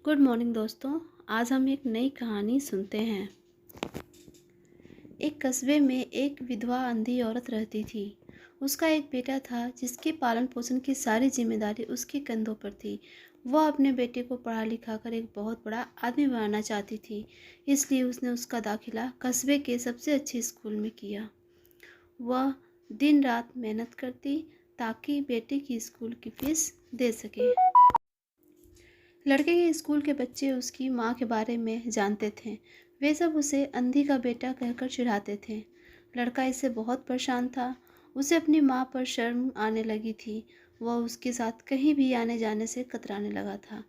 Good morning दोस्तों। आज हम एक नई कहानी सुनते हैं। एक कस्बे में एक विधवा अंधी औरत रहती थी। उसका एक बेटा था जिसके पालन पोषण की सारी जिम्मेदारी उसके कंधों पर थी। वह अपने बेटे को पढ़ा लिखा कर एक बहुत बड़ा आदमी बनाना चाहती थी, इसलिए उसने उसका दाखिला कस्बे के सबसे अच्छे स्कूल में किया। वह दिन रात मेहनत करती ताकि बेटे की स्कूल की फीस दे सके। लड़के के स्कूल के बच्चे उसकी माँ के बारे में जानते थे। वे सब उसे अंधी का बेटा कहकर चिढ़ाते थे। लड़का इससे बहुत परेशान था। उसे अपनी माँ पर शर्म आने लगी थी। वह उसके साथ कहीं भी आने जाने से कतराने लगा था।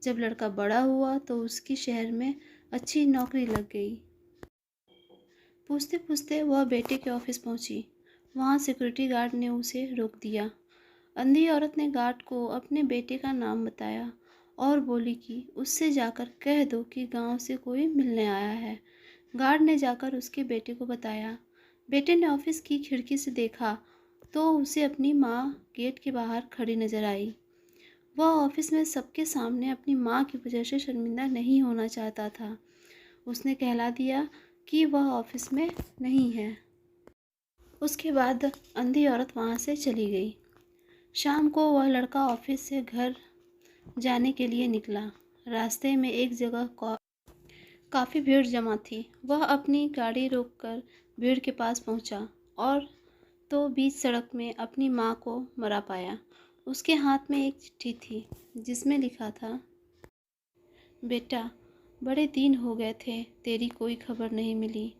जब लड़का बड़ा हुआ तो उसकी शहर में अच्छी नौकरी लग गई। पूछते पूछते वह बेटे के ऑफिस पहुंची। वहां सिक्योरिटी गार्ड ने उसे रोक दिया। अंधी औरत ने गार्ड को अपने बेटे का नाम बताया और बोली कि उससे जाकर कह दो कि गांव से कोई मिलने आया है। गार्ड ने जाकर उसके बेटे को बताया। बेटे ने ऑफिस की खिड़की से देखा तो उसे अपनी माँ गेट के बाहर खड़ी नजर आई। वह ऑफिस में सबके सामने अपनी माँ की वजह से शर्मिंदा नहीं होना चाहता था। उसने कहला दिया कि वह ऑफिस में नहीं है। उसके बाद अंधी औरत वहाँ से चली गई। शाम को वह लड़का ऑफिस से घर जाने के लिए निकला। रास्ते में एक जगह काफ़ी भीड़ जमा थी। वह अपनी गाड़ी रोककर भीड़ के पास पहुंचा और तो बीच सड़क में अपनी माँ को मरा पाया। उसके हाथ में एक चिट्ठी थी जिसमें लिखा था, बेटा, बड़े दिन हो गए थे, तेरी कोई खबर नहीं मिली।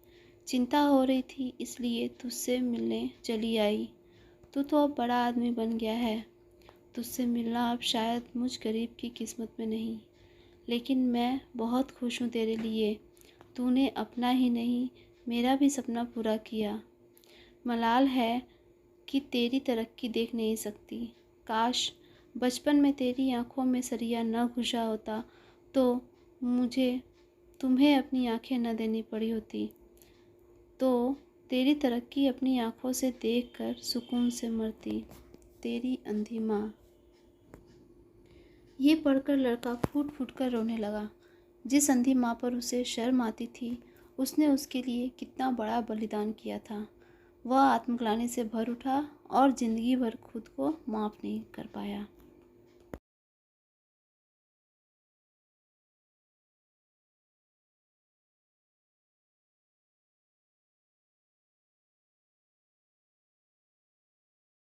चिंता हो रही थी इसलिए तुझसे मिलने चली आई। तू तो अब बड़ा आदमी बन गया है। तुझसे मिलना अब शायद मुझ गरीब की किस्मत में नहीं, लेकिन मैं बहुत खुश हूँ तेरे लिए। तूने अपना ही नहीं मेरा भी सपना पूरा किया। मलाल है कि तेरी तरक्की देख नहीं सकती। काश बचपन में तेरी आंखों में सरिया न घुसा होता तो मुझे तुम्हें अपनी आंखें न देनी पड़ी होती, तो तेरी तरक्की अपनी आंखों से देखकर सुकून से मरती। तेरी अंधी माँ। ये पढ़कर लड़का फूट फूट कर रोने लगा। जिस अंधी माँ पर उसे शर्म आती थी, उसने उसके लिए कितना बड़ा बलिदान किया था। वह आत्मग्लानि से भर उठा और जिंदगी भर खुद को माफ़ नहीं कर पाया।